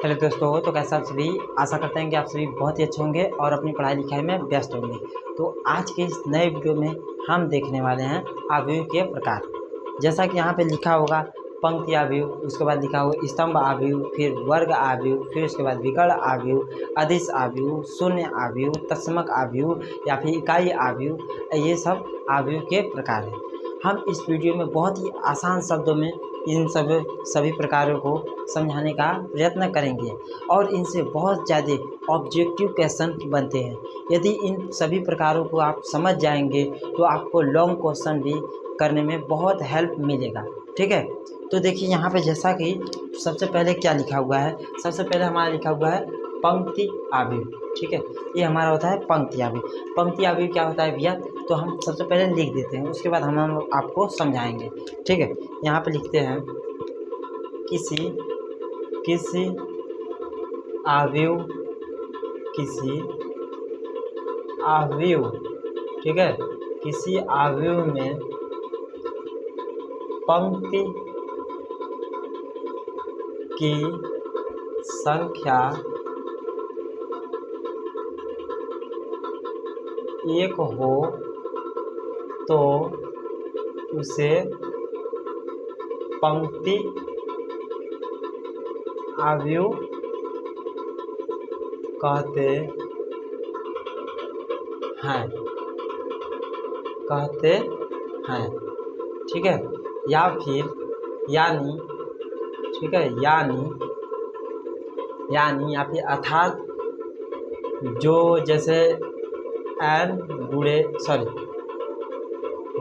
Hello दोस्तों, तो कैसे आप सभी। आशा करते हैं कि आप सभी बहुत ही अच्छे होंगे और अपनी पढ़ाई लिखाई में व्यस्त होंगे। तो आज के इस नए वीडियो में हम देखने वाले हैं अवयव के प्रकार। जैसा कि यहाँ पे लिखा होगा पंक्ति अवयव, उसके बाद लिखा होगा स्तंभ अवयव, फिर वर्ग अवयव, फिर उसके बाद विकर्ण अवयव, अदिश अवयव, शून्य अवयव, तत्समक अवयव या फिर इकाई अवयव। ये सब अवयव के प्रकार हैं। हम इस वीडियो में बहुत ही आसान शब्दों में इन सभी प्रकारों को समझाने का प्रयत्न करेंगे और इनसे बहुत ज़्यादा ऑब्जेक्टिव क्वेश्चन बनते हैं। यदि इन सभी प्रकारों को आप समझ जाएंगे तो आपको लॉन्ग क्वेश्चन भी करने में बहुत हेल्प मिलेगा। ठीक है, तो देखिए यहाँ पे जैसा कि सबसे पहले क्या लिखा हुआ है। सबसे पहले हमारा लिखा हुआ है पंक्ति अवयव। ठीक है, ये हमारा होता है पंक्ति अवयव। पंक्ति अवयव क्या होता है भैया, तो हम सबसे पहले लिख देते हैं, उसके बाद हम आपको समझाएंगे। ठीक है, यहाँ पे लिखते हैं किसी अवयव, ठीक है, किसी अवयव में पंक्ति की संख्या एक हो तो उसे पंक्ति अवयव कहते हैं। ठीक है, या फिर यानी, ठीक है, यानी या फिर अर्थात जो जैसे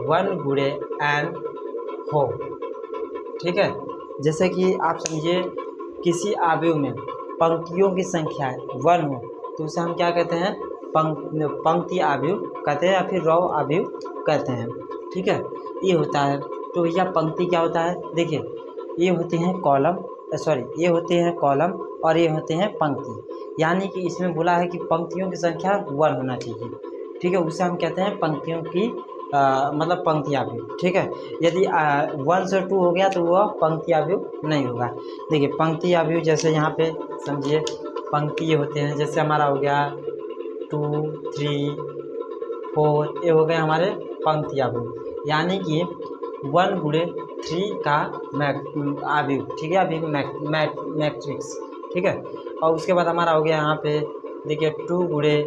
वन गुणे एन हो। ठीक है, जैसे कि आप समझिए किसी अवयव में पंक्तियों की संख्या 1 हो तो उसे हम क्या कहते हैं, पंक्ति अवयव कहते हैं या फिर रॉ अवयव कहते हैं। ठीक है, ये होता है। तो भैया पंक्ति क्या होता है, देखिए ये होते हैं कॉलम, ये होते हैं कॉलम और ये होते हैं पंक्ति। यानी कि इसमें बोला है कि पंक्तियों की संख्या 1 होना चाहिए। ठीक है, उसे हम कहते हैं पंक्तियों की मतलब पंक्ति अवयव। ठीक है, यदि 1 से 2 हो गया तो वह पंक्ति अवयव नहीं होगा। देखिए पंक्ति अवयव जैसे यहाँ पे समझिए पंक्ति ये होते हैं, जैसे हमारा हो गया 2, 3, 4, ये हो गए हमारे पंक्ति अवयव। यानी कि 1 गुणे 3 का अवयव। ठीक है, अभी मैट्रिक्स। ठीक है, और उसके बाद हमारा हो गया यहाँ पे देखिए 2 गुणे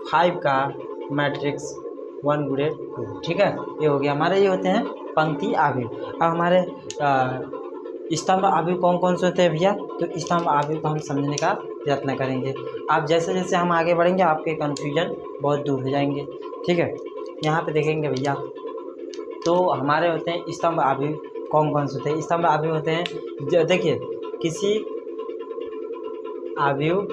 5 का मैट्रिक्स 1 गुणे 2। ठीक है, ये हो गया हमारे, ये होते हैं पंक्ति अवयव। अब हमारे स्तंभ अवयव कौन कौन से होते हैं भैया, तो स्तंभ अवयव को हम समझने का प्रयत्न करेंगे। आप जैसे जैसे हम आगे बढ़ेंगे आपके कन्फ्यूजन बहुत दूर हो जाएंगे। ठीक है, यहाँ पे देखेंगे भैया तो हमारे होते हैं स्तंभ अवयव कौन कौन से होते हैं। स्तंभ अवयव होते हैं, देखिए किसी अवयव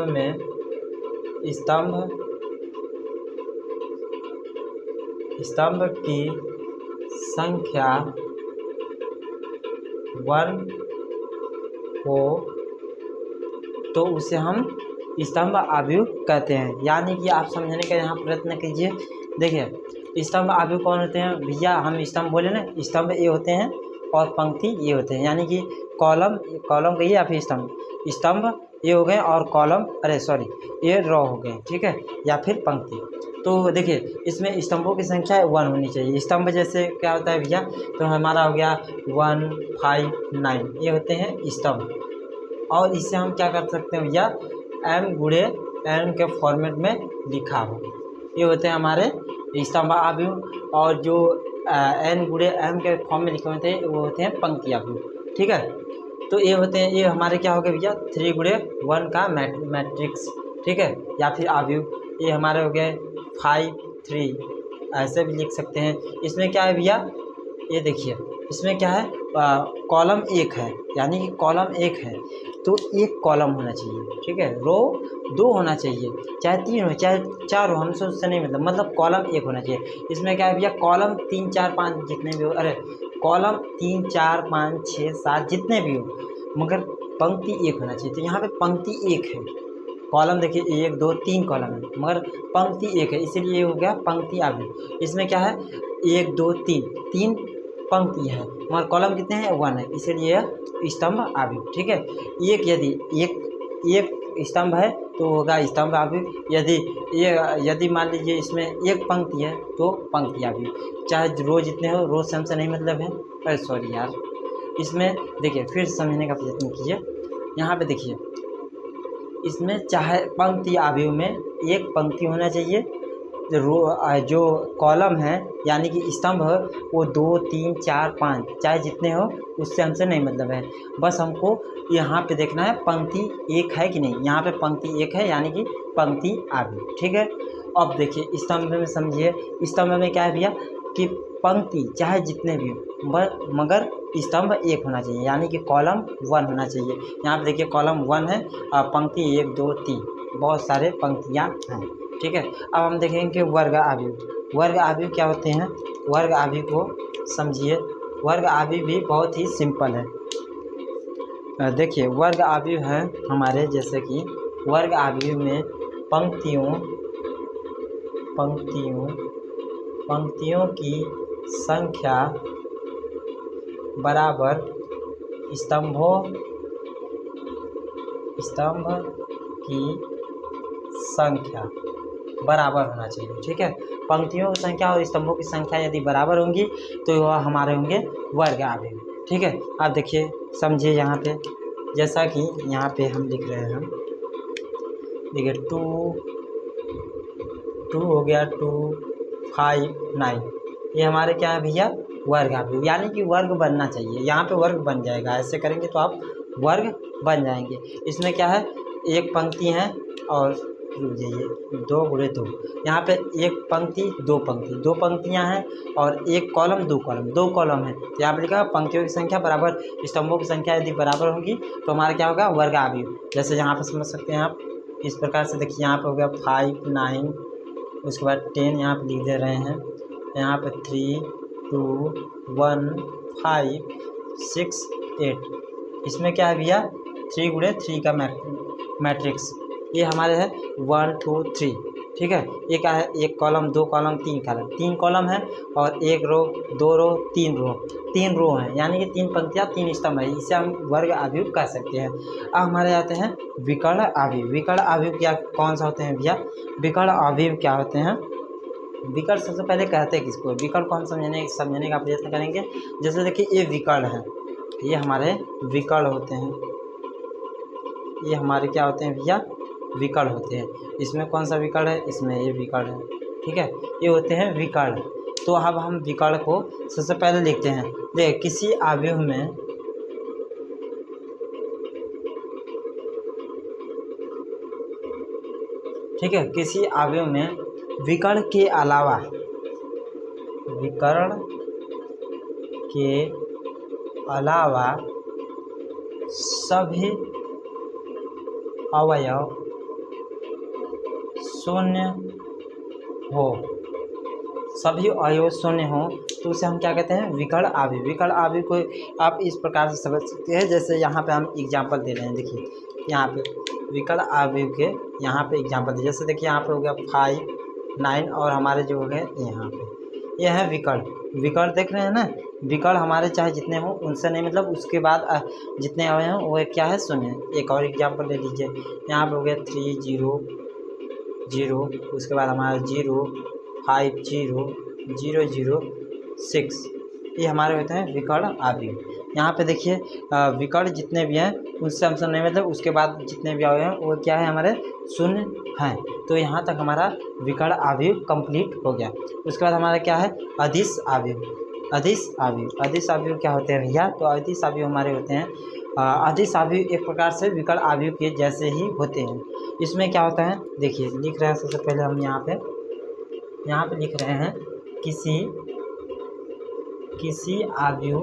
में स्तंभ की संख्या 1 हो तो उसे हम स्तंभ अवयव कहते हैं। यानी कि आप समझने का यहाँ प्रयत्न कीजिए। देखिए स्तंभ अवयव कौन होते हैं भैया, हम स्तंभ बोले ना, स्तंभ ये होते हैं और पंक्ति ये होते हैं। यानी कि कॉलम कहिए या फिर स्तंभ ये हो गए और कॉलम ये रॉ हो गए। ठीक है, या फिर पंक्ति। तो देखिए इसमें स्तंभों की संख्या 1 होनी चाहिए। स्तंभ जैसे क्या होता है भैया, तो हमारा हो गया 1, 5, 9, ये होते हैं स्तंभ। और इससे हम क्या कर सकते हैं भैया, m गुणे n के फॉर्मेट में लिखा हो, ये होते हैं हमारे स्तंभ अवयव। और जो n गुणे m के फॉर्म में लिखे होते हैं वो होते हैं पंक्ति अवयव। ठीक है, तो ये होते हैं, ये हमारे क्या हो गए भैया 3 गुणे 1 का मैट्रिक्स। ठीक है, या फिर अवयव। ये हमारे हो गए 5, 3, ऐसे भी लिख सकते हैं। इसमें क्या है भैया, ये देखिए इसमें क्या है, कॉलम 1 है, यानी कि कॉलम 1 है तो 1 कॉलम होना चाहिए। ठीक है, रो 2 होना चाहिए, चाहे 3 हो चाहे 4 हो, हमसे उससे नहीं मतलब कॉलम 1 होना चाहिए। इसमें क्या है भैया, कॉलम 3, 4, 5 जितने भी हो, कॉलम 3, 4, 5, 6, 7 जितने भी हो, मगर पंक्ति 1 होना चाहिए। तो यहाँ पे पंक्ति 1 है, कॉलम देखिए 1, 2, 3 कॉलम है मगर पंक्ति 1 है, इसीलिए ये हो गया पंक्ति अवयव। इसमें क्या है 1, 2, 3 पंक्ति है, मगर कॉलम कितने हैं 1 है, इसीलिए यह स्तंभ अवयव। ठीक है, एक यदि एक स्तंभ है तो होगा स्तंभ अवयव, यदि मान लीजिए इसमें एक पंक्ति है तो पंक्ति अवयव। चाहे रो जितने हो, रो से हमसे नहीं मतलब है, अरे सॉरी यार, इसमें देखिए फिर समझने का प्रयत्न कीजिए। यहाँ पे देखिए, इसमें चाहे पंक्ति अवयव में एक पंक्ति होना चाहिए, जो कॉलम है यानी कि स्तंभ है वो 2 3 4 5 चाहे जितने हो, उससे हमसे नहीं मतलब है, बस हमको यहाँ पे देखना है पंक्ति एक है कि नहीं। यहाँ पे पंक्ति एक है यानी कि पंक्ति अवयव। ठीक है, अब देखिए स्तंभ में समझिए, स्तंभ में क्या है भैया कि पंक्ति चाहे जितने भी हो मगर स्तंभ एक होना चाहिए, यानी कि कॉलम 1 होना चाहिए। यहाँ पे देखिए कॉलम 1 है और पंक्ति 1 2 3 बहुत सारे पंक्तियाँ हैं। ठीक है, अब हम देखेंगे कि वर्ग अवयव। वर्ग अवयव क्या होते हैं, वर्ग अवयव को समझिए। वर्ग अवयव भी बहुत ही सिंपल है। देखिए वर्ग अवयव है हमारे, जैसे कि वर्ग अवयव में पंक्तियों की संख्या बराबर स्तंभ की संख्या बराबर होना चाहिए। ठीक है, पंक्तियों की संख्या और स्तंभों की संख्या यदि बराबर होंगी तो वह हमारे होंगे वर्ग अवयव। ठीक है, आप देखिए समझिए यहाँ पे, जैसा कि यहाँ पे हम लिख रहे हैं, देखिए 2 हो गया, 2 5 9, ये हमारे क्या है भैया वर्ग अवयव, यानी कि वर्ग बनना चाहिए। यहाँ पे वर्ग बन जाएगा, ऐसे करेंगे तो आप वर्ग बन जाएंगे। इसमें क्या है, एक पंक्ति है और रुक जाइए 2 गुणे 2, यहाँ पे एक पंक्ति दो पंक्तियाँ हैं और एक कॉलम दो कॉलम है, तो यहाँ पर लिखा पंक्तियों की संख्या बराबर स्तंभों की संख्या यदि बराबर होगी तो हमारा क्या होगा वर्ग अवयव। जैसे यहाँ पे समझ सकते हैं आप इस प्रकार से, देखिए यहाँ पे हो गया 5 9, उसके बाद 10 यहाँ पे लिख दे रहे हैं, यहाँ पे 3 2 1 5 6 8, इसमें क्या है भैया 3 गुणे 3 का मैट्रिक्स, ये हमारे है 1 2 3। ठीक है, ये क्या है, एक कॉलम दो कॉलम तीन कॉलम है और एक रो 2 रो 3 रो हैं, यानी कि 3 पंक्तियाँ 3 स्तंभ है, इसे हम वर्ग अवयव कह सकते हैं। अब हमारे आते हैं विकर्ण अवयव। विकर्ण अवयव क्या कौन सा होते हैं भैया, विकर्ण अवयव क्या होते हैं। विकर्ण सबसे पहले कहते हैं किसको, विकर्ण को हम समझने का प्रयत्न करेंगे। जैसे देखिए ये विकर्ण है, ये हमारे विकर्ण होते हैं, ये हमारे क्या होते हैं भैया विकर्ण होते हैं। इसमें कौन सा विकर्ण है, इसमें ये विकर्ण है। ठीक है, ये होते हैं विकर्ण। तो अब हम विकर्ण को सबसे पहले लिखते हैं। देखिए किसी अवयव में ठीक है, किसी अवयव में विकर्ण के अलावा सभी अवयव शून्य हो तो उसे हम क्या कहते हैं विकर्ण अवयव। विकर्ण अवयव को आप इस प्रकार से समझ सकते हैं, जैसे यहाँ पे हम एग्जांपल दे रहे हैं। देखिए यहाँ पे विकर्ण अवयव के यहाँ पे एग्जांपल दे, जैसे देखिए यहाँ पे हो गया 5 9 और हमारे जो हो गए यहाँ पे, ये है विकर्ण देख रहे हैं ना। विकर्ण हमारे चाहे जितने हों उनसे नहीं मतलब, उसके बाद जितने आए हैं वो क्या है शून्य। एक और एग्जांपल ले लीजिए, यहाँ पे हो गया 3 0 0, उसके बाद हमारा 0 5 0 0 0 6, ये हमारे होते हैं विकर्ण अवयव। यहाँ पे देखिए विकर्ण जितने भी हैं उनसे हम नहीं मतलब, उसके बाद जितने भी आए हैं वो क्या है हमारे शून्य हैं। तो यहाँ तक हमारा विकर्ण अवयव कंप्लीट हो गया। उसके बाद हमारा क्या है अदिश अवयव। अदिश अवयव क्या होते हैं भैया, तो अदिश अवयव हमारे होते हैं अदिश अवयव एक प्रकार से विकर्ण अवयव के जैसे ही होते हैं। इसमें क्या होता है देखिए लिख रहे हैं, सबसे पहले हम यहाँ पे लिख रहे हैं किसी अवयव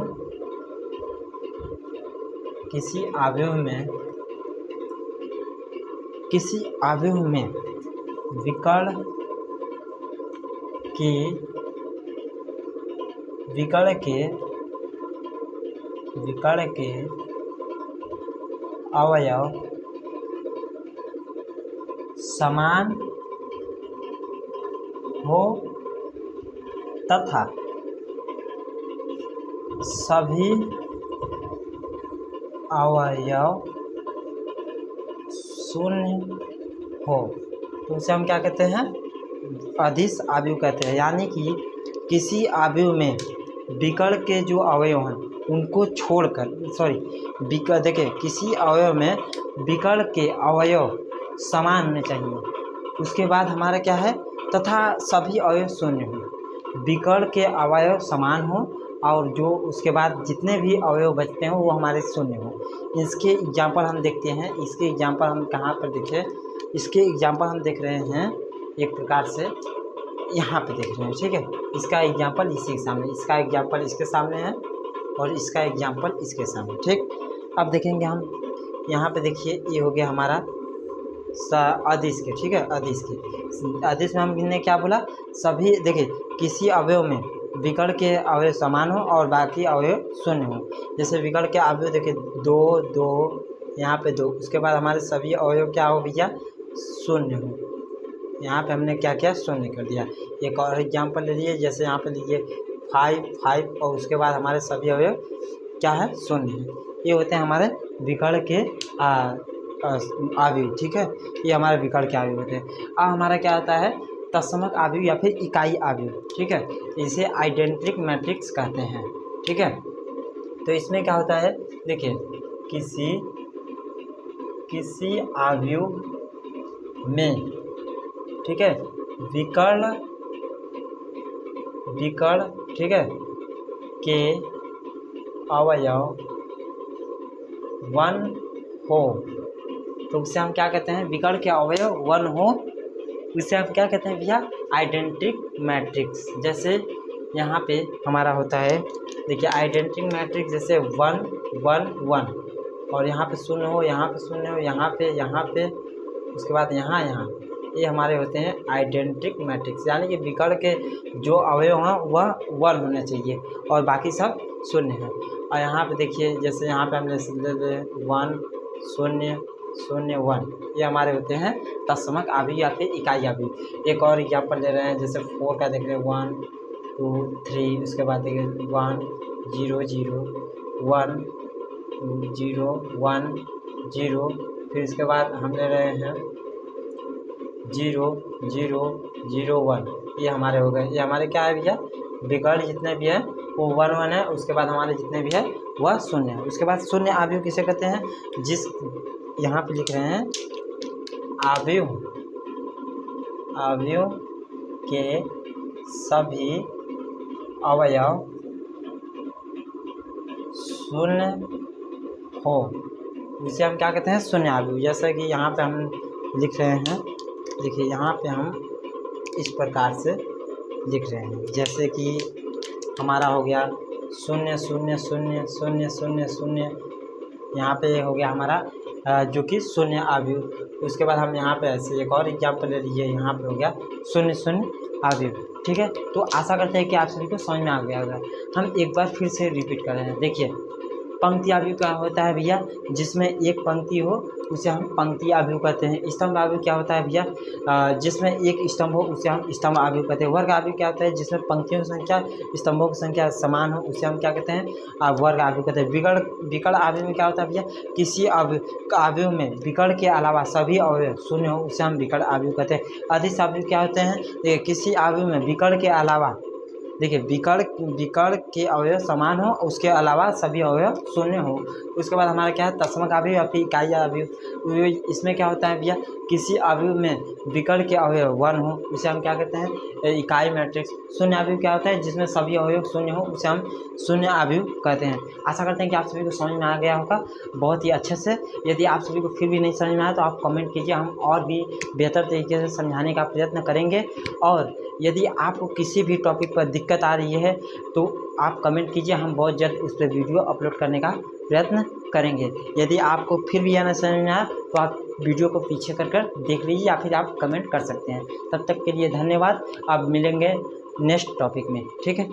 में विकर्ण के अवयव समान हो तथा सभी अवयव शून्य हो तो उसे हम क्या कहते हैं, अदिश अवयव कहते हैं। यानी कि किसी अवयव में विकर्ण के जो अवयव हैं उनको छोड़कर देखिए किसी अवयव में विकर्ण के अवयव समान होने चाहिए। उसके बाद हमारा क्या है, तथा सभी अवयव शून्य हो। विकर्ण के अवयव समान हो और जो उसके बाद जितने भी अवयव बचते हो वो हमारे शून्य हो। इसके एग्जाम्पल हम देखते हैं। इसके एग्जाम्पल हम कहाँ पर देखें, इसके एग्जाम्पल हम देख रहे हैं एक प्रकार से यहाँ पे देख रहे हैं, ठीक है। इसका एग्जाम्पल इसी के सामने, इसका एग्जाम्पल इसके सामने है और इसका एग्जाम्पल इसके सामने, ठीक। अब देखेंगे हम यहाँ पे, देखिए ये हो गया हमारा अदिश के, ठीक है। अदिश में हमने क्या बोला, सभी देखिए किसी अवयव में विकर्ण के अवयव समान हो और बाकी अवयव शून्य हो। जैसे विकर्ण के अवयव देखिए 2 2, यहाँ पे 2, उसके बाद हमारे सभी अवयव क्या हो भैया, शून्य हो। यहाँ पे हमने क्या किया, शून्य कर दिया। एक और एग्जाम्पल ले लिए, जैसे यहाँ पे लीजिए 5 5 और उसके बाद हमारे सभी अवयव क्या है, शून्य है। ये होते हैं हमारे विकर्ण के अवयव, ठीक है। ये हमारे विकर्ण के अवयव होते हैं। अब हमारा क्या होता है, तत्समक अवयव या फिर इकाई अवयव, ठीक है। इसे आइडेंटिटी मैट्रिक्स कहते हैं, ठीक है। तो इसमें क्या होता है, देखिए किसी अवयव में, ठीक है, विकर्ण, ठीक है, के अवयव 1 हो तो उसे हम क्या कहते हैं, विकर्ण के अवयव 1 हो उसे हम क्या कहते हैं भैया, आइडेंटिटी मैट्रिक्स। जैसे यहाँ पे हमारा होता है, देखिए आइडेंटिटी मैट्रिक्स जैसे 1 1 1 और यहाँ पे शून्य हो, यहाँ पे शून्य हो, यहाँ पे उसके बाद यहाँ, ये हमारे होते हैं आइडेंटिटी मैट्रिक्स। यानी कि विकर्ण के जो अवयव हैं वह 1 होने चाहिए और बाकी सब शून्य है। और यहाँ पे देखिए, जैसे यहाँ पे हमने 1 0 0 1, ये हमारे होते हैं तत्समक अवयव या फिर इकाई अवयव। एक और एग्जाम्पल ले रहे हैं, जैसे 4 का देख रहे हैं 1 2 3, उसके बाद देखिए 1 0 0 1 0 1 0, फिर इसके बाद हम ले रहे हैं 0 0 0 1, ये हमारे हो गए। ये हमारे क्या है भैया, विकर्ण जितने भी है वो 1 1 है। उसके बाद हमारे जितने भी है वह शून्य है। उसके बाद शून्य अवयव किसे कहते हैं, जिस यहाँ पे लिख रहे हैं अवयव के सभी अवयव शून्य हो उसे हम क्या कहते हैं, शून्य अवयव। जैसे कि यहाँ पे हम लिख रहे हैं, देखिए यहाँ पे हम इस प्रकार से लिख रहे हैं, जैसे कि हमारा हो गया 0 0 0 0 0 0, यहाँ पे हो गया हमारा जो कि शून्य अवयव। उसके बाद हम यहाँ पे ऐसे एक और एग्जाम्पल ले लीजिए, यहाँ पे हो गया 0 0 अवयव, ठीक है। तो आशा करते हैं कि आप सभी को समझ में आ गया होगा। हम एक बार फिर से रिपीट कर रहे हैं। देखिए पंक्ति अवयव क्या होता है भैया, जिसमें एक पंक्ति हो उसे हम पंक्ति अवयव कहते हैं। स्तंभ अवयव क्या होता है भैया, जिसमें एक स्तंभ हो उसे हम स्तंभ अवयव कहते हैं। वर्ग अवयव क्या होता है, जिसमें पंक्तियों की संख्या स्तंभों की संख्या समान हो उसे हम क्या कहते हैं, वर्ग अवयव कहते हैं। विकर्ण अवयव में क्या होता है भैया, किसी अवयव में विकर्ण के अलावा सभी अवयव शून्य हो उसे हम विकर्ण अवयव कहते हैं। अदिश अवयव क्या होते हैं, किसी अवयव में विकर्ण के अलावा, देखिए विकर्ण के अवयव समान हो उसके अलावा सभी अवयव शून्य हो। उसके बाद हमारा क्या है, तत्समक अवयव या फिर इकाई अवयव। इसमें क्या होता है भैया, किसी अवयव में विकर्ण के अवयव 1 हो उसे हम क्या कहते हैं, इकाई मैट्रिक्स। शून्य अवयव क्या होता है, जिसमें सभी अवयव शून्य हो उसे हम शून्य अवयव कहते हैं। आशा करते हैं कि आप सभी को समझ में आ गया होगा बहुत ही अच्छे से। यदि आप सभी को फिर भी नहीं समझ में आया तो आप कमेंट कीजिए, हम और भी बेहतर तरीके से समझाने का प्रयत्न करेंगे। और यदि आपको किसी भी टॉपिक पर दिक्कत आ रही है तो आप कमेंट कीजिए, हम बहुत जल्द उस पर वीडियो अपलोड करने का प्रयत्न करेंगे। यदि आपको फिर भी यह न समझ में आया तो आप वीडियो को पीछे कर देख लीजिए या फिर आप कमेंट कर सकते हैं। तब तक के लिए धन्यवाद। अब मिलेंगे नेक्स्ट टॉपिक में, ठीक है।